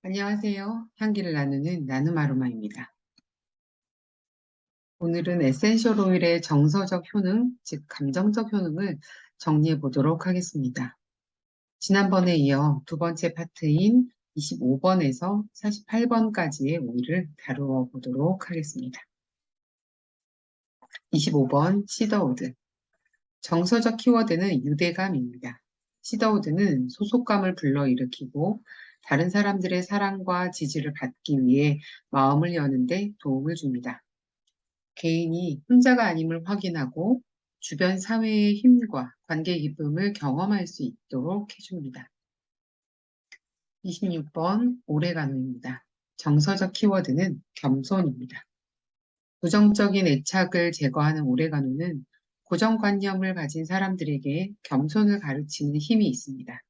안녕하세요. 향기를 나누는 나눔 아로마입니다. 오늘은 에센셜 오일의 정서적 효능, 즉 감정적 효능을 정리해 보도록 하겠습니다. 지난번에 이어 두 번째 파트인 25번에서 48번까지의 오일을 다루어 보도록 하겠습니다. 25번 시더우드. 정서적 키워드는 유대감입니다. 시더우드는 소속감을 불러일으키고 다른 사람들의 사랑과 지지를 받기 위해 마음을 여는데 도움을 줍니다. 개인이 혼자가 아님을 확인하고 주변 사회의 힘과 관계 기쁨을 경험할 수 있도록 해줍니다. 26번 오레가노입니다. 정서적 키워드는 겸손입니다. 부정적인 애착을 제거하는 오레가노는 고정관념을 가진 사람들에게 겸손을 가르치는 힘이 있습니다.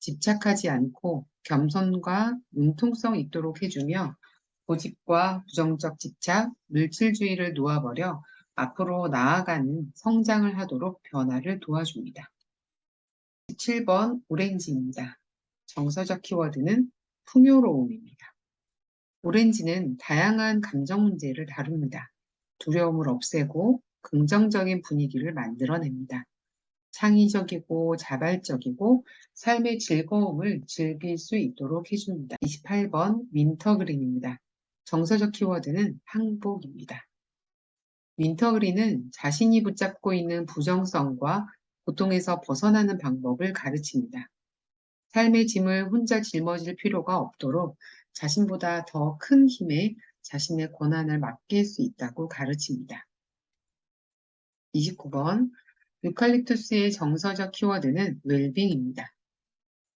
집착하지 않고 겸손과 융통성 있도록 해주며 고집과 부정적 집착, 물질주의를 놓아버려 앞으로 나아가는 성장을 하도록 변화를 도와줍니다. 17번 오렌지입니다. 정서적 키워드는 풍요로움입니다. 오렌지는 다양한 감정 문제를 다룹니다. 두려움을 없애고 긍정적인 분위기를 만들어냅니다. 창의적이고 자발적이고 삶의 즐거움을 즐길 수 있도록 해줍니다. 28번 윈터그린입니다. 정서적 키워드는 항복입니다. 윈터그린은 자신이 붙잡고 있는 부정성과 고통에서 벗어나는 방법을 가르칩니다. 삶의 짐을 혼자 짊어질 필요가 없도록 자신보다 더 큰 힘에 자신의 권한을 맡길 수 있다고 가르칩니다. 29번 유칼립투스의 정서적 키워드는 웰빙입니다.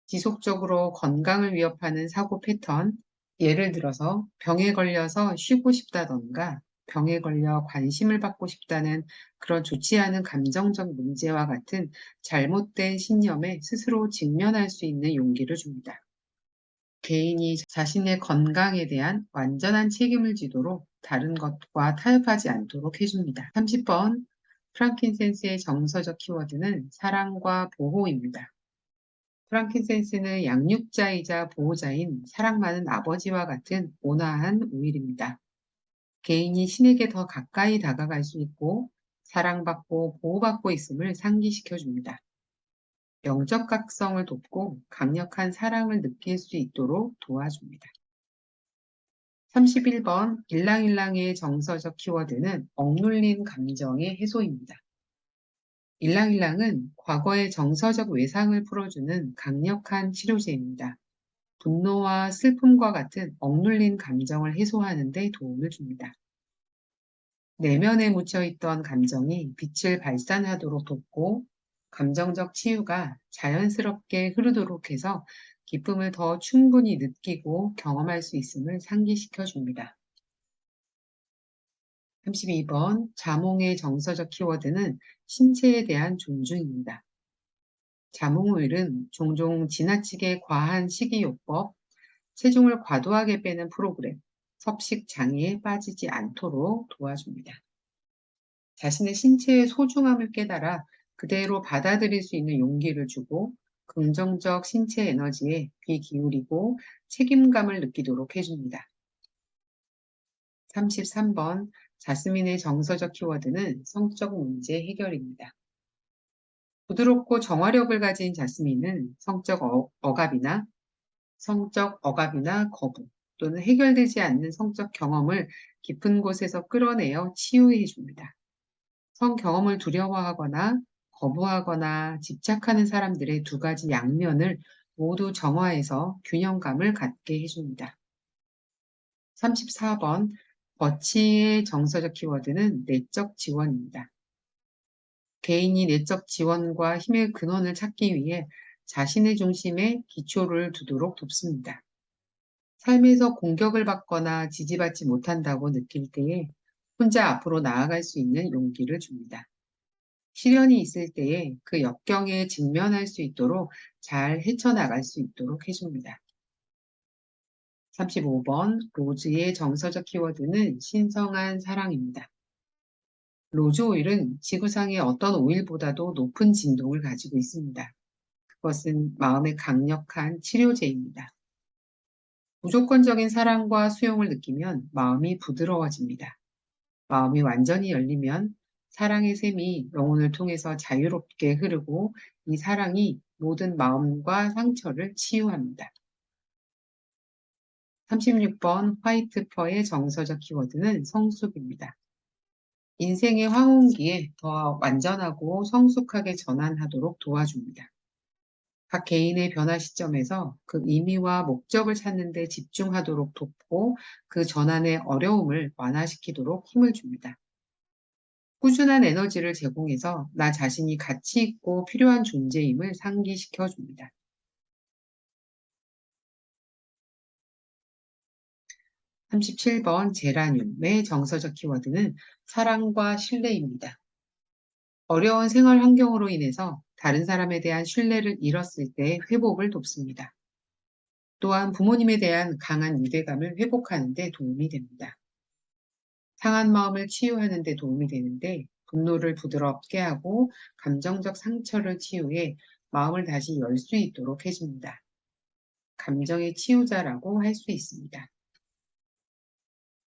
지속적으로 건강을 위협하는 사고 패턴, 예를 들어서 병에 걸려서 쉬고 싶다던가 병에 걸려 관심을 받고 싶다는 그런 좋지 않은 감정적 문제와 같은 잘못된 신념에 스스로 직면할 수 있는 용기를 줍니다. 개인이 자신의 건강에 대한 완전한 책임을 지도록 다른 것과 타협하지 않도록 해줍니다. 30번 프랑킨센스의 정서적 키워드는 사랑과 보호입니다. 프랑킨센스는 양육자이자 보호자인 사랑 많은 아버지와 같은 온화한 오일입니다. 개인이 신에게 더 가까이 다가갈 수 있고 사랑받고 보호받고 있음을 상기시켜줍니다. 영적 각성을 돕고 강력한 사랑을 느낄 수 있도록 도와줍니다. 31번 일랑일랑의 정서적 키워드는 억눌린 감정의 해소입니다. 일랑일랑은 과거의 정서적 외상을 풀어주는 강력한 치료제입니다. 분노와 슬픔과 같은 억눌린 감정을 해소하는 데 도움을 줍니다. 내면에 묻혀있던 감정이 빛을 발산하도록 돕고 감정적 치유가 자연스럽게 흐르도록 해서 기쁨을 더 충분히 느끼고 경험할 수 있음을 상기시켜 줍니다. 32번 자몽의 정서적 키워드는 신체에 대한 존중입니다. 자몽 오일은 종종 지나치게 과한 식이요법, 체중을 과도하게 빼는 프로그램, 섭식 장애에 빠지지 않도록 도와줍니다. 자신의 신체의 소중함을 깨달아 그대로 받아들일 수 있는 용기를 주고 긍정적 신체 에너지에 귀 기울이고 책임감을 느끼도록 해줍니다. 33번 자스민의 정서적 키워드는 성적 문제 해결입니다. 부드럽고 정화력을 가진 자스민은 성적 억압이나 거부 또는 해결되지 않는 성적 경험을 깊은 곳에서 끌어내어 치유해 줍니다. 성 경험을 두려워하거나 거부하거나 집착하는 사람들의 두 가지 양면을 모두 정화해서 균형감을 갖게 해줍니다. 34번 버치의 정서적 키워드는 내적 지원입니다. 개인이 내적 지원과 힘의 근원을 찾기 위해 자신의 중심에 기초를 두도록 돕습니다. 삶에서 공격을 받거나 지지받지 못한다고 느낄 때에 혼자 앞으로 나아갈 수 있는 용기를 줍니다. 시련이 있을 때에 그 역경에 직면할 수 있도록 잘 헤쳐나갈 수 있도록 해줍니다. 35번 로즈의 정서적 키워드는 신성한 사랑입니다. 로즈 오일은 지구상의 어떤 오일보다도 높은 진동을 가지고 있습니다. 그것은 마음의 강력한 치료제입니다. 무조건적인 사랑과 수용을 느끼면 마음이 부드러워집니다. 마음이 완전히 열리면 사랑의 샘이 영혼을 통해서 자유롭게 흐르고 이 사랑이 모든 마음과 상처를 치유합니다. 36번 화이트 펄의 정서적 키워드는 성숙입니다. 인생의 황혼기에 더 완전하고 성숙하게 전환하도록 도와줍니다. 각 개인의 변화 시점에서 그 의미와 목적을 찾는 데 집중하도록 돕고 그 전환의 어려움을 완화시키도록 힘을 줍니다. 꾸준한 에너지를 제공해서 나 자신이 가치 있고 필요한 존재임을 상기시켜 줍니다. 37번 제라늄의 정서적 키워드는 사랑과 신뢰입니다. 어려운 생활 환경으로 인해서 다른 사람에 대한 신뢰를 잃었을 때 회복을 돕습니다. 또한 부모님에 대한 강한 유대감을 회복하는 데 도움이 됩니다. 상한 마음을 치유하는 데 도움이 되는데 분노를 부드럽게 하고 감정적 상처를 치유해 마음을 다시 열 수 있도록 해줍니다. 감정의 치유자라고 할 수 있습니다.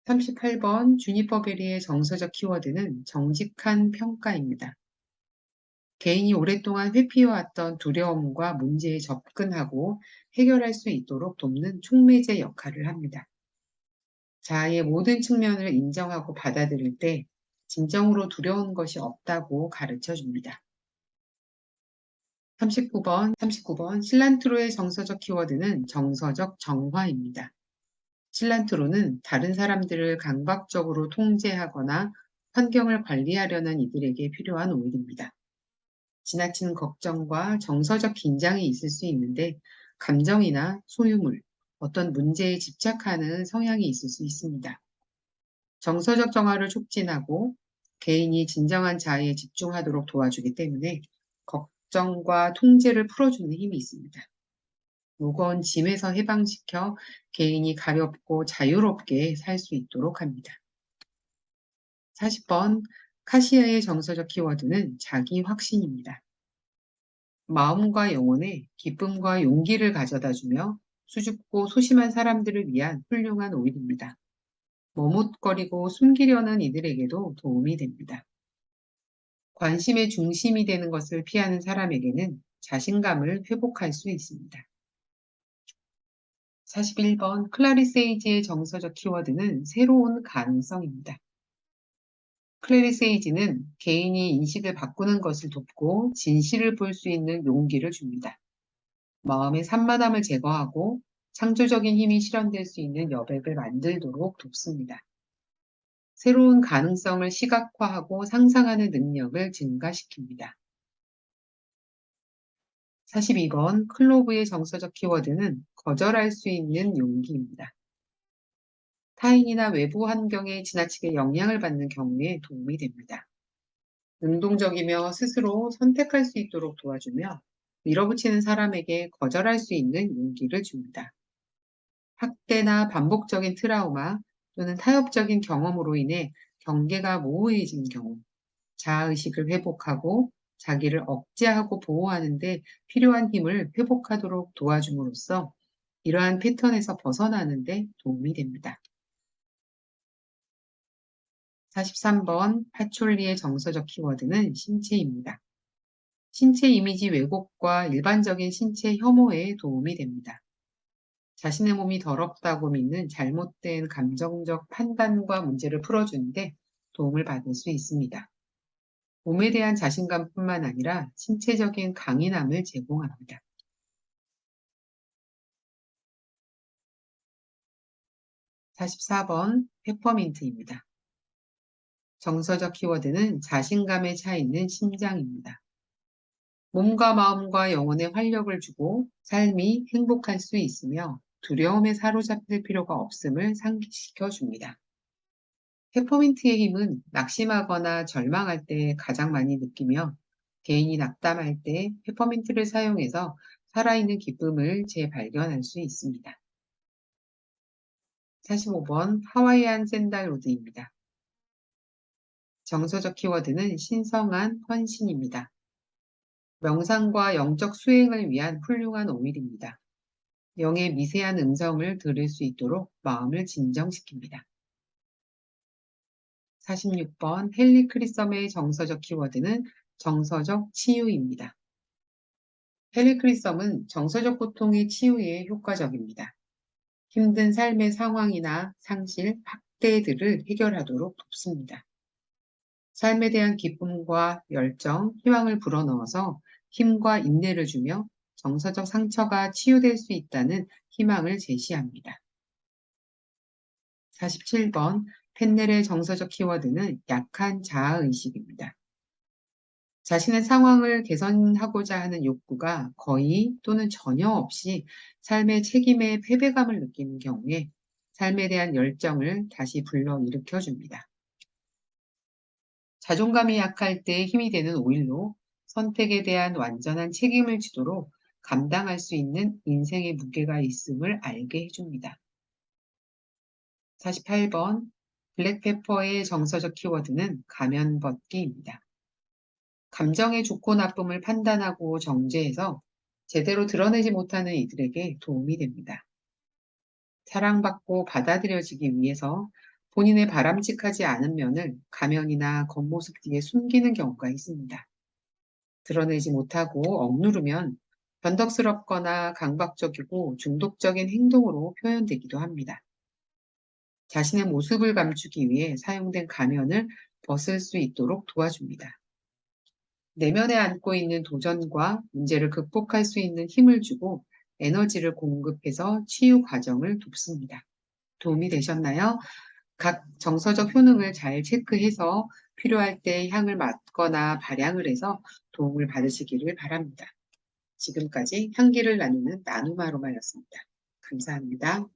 38번 주니퍼 베리의 정서적 키워드는 정직한 평가입니다. 개인이 오랫동안 회피해왔던 두려움과 문제에 접근하고 해결할 수 있도록 돕는 촉매제 역할을 합니다. 자아의 모든 측면을 인정하고 받아들일 때 진정으로 두려운 것이 없다고 가르쳐 줍니다. 39번 실란트로의 정서적 키워드는 정서적 정화입니다. 실란트로는 다른 사람들을 강박적으로 통제하거나 환경을 관리하려는 이들에게 필요한 오일입니다. 지나친 걱정과 정서적 긴장이 있을 수 있는데 감정이나 소유물, 어떤 문제에 집착하는 성향이 있을 수 있습니다. 정서적 정화를 촉진하고 개인이 진정한 자아에 집중하도록 도와주기 때문에 걱정과 통제를 풀어주는 힘이 있습니다. 무거운 짐에서 해방시켜 개인이 가볍고 자유롭게 살 수 있도록 합니다. 40번 카시아의 정서적 키워드는 자기 확신입니다. 마음과 영혼에 기쁨과 용기를 가져다 주며 수줍고 소심한 사람들을 위한 훌륭한 오일입니다. 머뭇거리고 숨기려는 이들에게도 도움이 됩니다. 관심의 중심이 되는 것을 피하는 사람에게는 자신감을 회복할 수 있습니다. 41번 클라리세이지의 정서적 키워드는 새로운 가능성입니다. 클래리세이지는 개인이 인식을 바꾸는 것을 돕고 진실을 볼 수 있는 용기를 줍니다. 마음의 산만함을 제거하고 창조적인 힘이 실현될 수 있는 여백을 만들도록 돕습니다. 새로운 가능성을 시각화하고 상상하는 능력을 증가시킵니다. 42번 클로브의 정서적 키워드는 거절할 수 있는 용기입니다. 타인이나 외부 환경에 지나치게 영향을 받는 경우에 도움이 됩니다. 능동적이며 스스로 선택할 수 있도록 도와주며 밀어붙이는 사람에게 거절할 수 있는 용기를 줍니다. 학대나 반복적인 트라우마 또는 타협적인 경험으로 인해 경계가 모호해진 경우, 자아의식을 회복하고 자기를 억제하고 보호하는 데 필요한 힘을 회복하도록 도와줌으로써 이러한 패턴에서 벗어나는 데 도움이 됩니다. 43번 파촐리의 정서적 키워드는 신체입니다. 신체 이미지 왜곡과 일반적인 신체 혐오에 도움이 됩니다. 자신의 몸이 더럽다고 믿는 잘못된 감정적 판단과 문제를 풀어주는데 도움을 받을 수 있습니다. 몸에 대한 자신감뿐만 아니라 신체적인 강인함을 제공합니다. 44번 페퍼민트입니다. 정서적 키워드는 자신감에 차 있는 심장입니다. 몸과 마음과 영혼에 활력을 주고 삶이 행복할 수 있으며 두려움에 사로잡힐 필요가 없음을 상기시켜 줍니다. 페퍼민트의 힘은 낙심하거나 절망할 때 가장 많이 느끼며 개인이 낙담할 때 페퍼민트를 사용해서 살아있는 기쁨을 재발견할 수 있습니다. 45번 하와이안 샌달우드입니다. 정서적 키워드는 신성한 헌신입니다. 명상과 영적 수행을 위한 훌륭한 오일입니다. 영의 미세한 음성을 들을 수 있도록 마음을 진정시킵니다. 46번 헨리 크리썸의 정서적 키워드는 정서적 치유입니다. 헨리 크리썸은 정서적 고통의 치유에 효과적입니다. 힘든 삶의 상황이나 상실, 학대들을 해결하도록 돕습니다. 삶에 대한 기쁨과 열정, 희망을 불어넣어서 힘과 인내를 주며 정서적 상처가 치유될 수 있다는 희망을 제시합니다. 47번 펜넬의 정서적 키워드는 약한 자아의식입니다. 자신의 상황을 개선하고자 하는 욕구가 거의 또는 전혀 없이 삶의 책임에 패배감을 느끼는 경우에 삶에 대한 열정을 다시 불러일으켜 줍니다. 자존감이 약할 때 힘이 되는 오일로 선택에 대한 완전한 책임을 지도록 감당할 수 있는 인생의 무게가 있음을 알게 해줍니다. 48번 블랙페퍼의 정서적 키워드는 가면 벗기입니다. 감정의 좋고 나쁨을 판단하고 정죄해서 제대로 드러내지 못하는 이들에게 도움이 됩니다. 사랑받고 받아들여지기 위해서 본인의 바람직하지 않은 면을 가면이나 겉모습 뒤에 숨기는 경우가 있습니다. 드러내지 못하고 억누르면 변덕스럽거나 강박적이고 중독적인 행동으로 표현되기도 합니다. 자신의 모습을 감추기 위해 사용된 가면을 벗을 수 있도록 도와줍니다. 내면에 안고 있는 도전과 문제를 극복할 수 있는 힘을 주고 에너지를 공급해서 치유 과정을 돕습니다. 도움이 되셨나요? 각 정서적 효능을 잘 체크해서 필요할 때 향을 맡거나 발향을 해서 도움을 받으시기를 바랍니다. 지금까지 향기를 나누는 나누마로마였습니다. 감사합니다.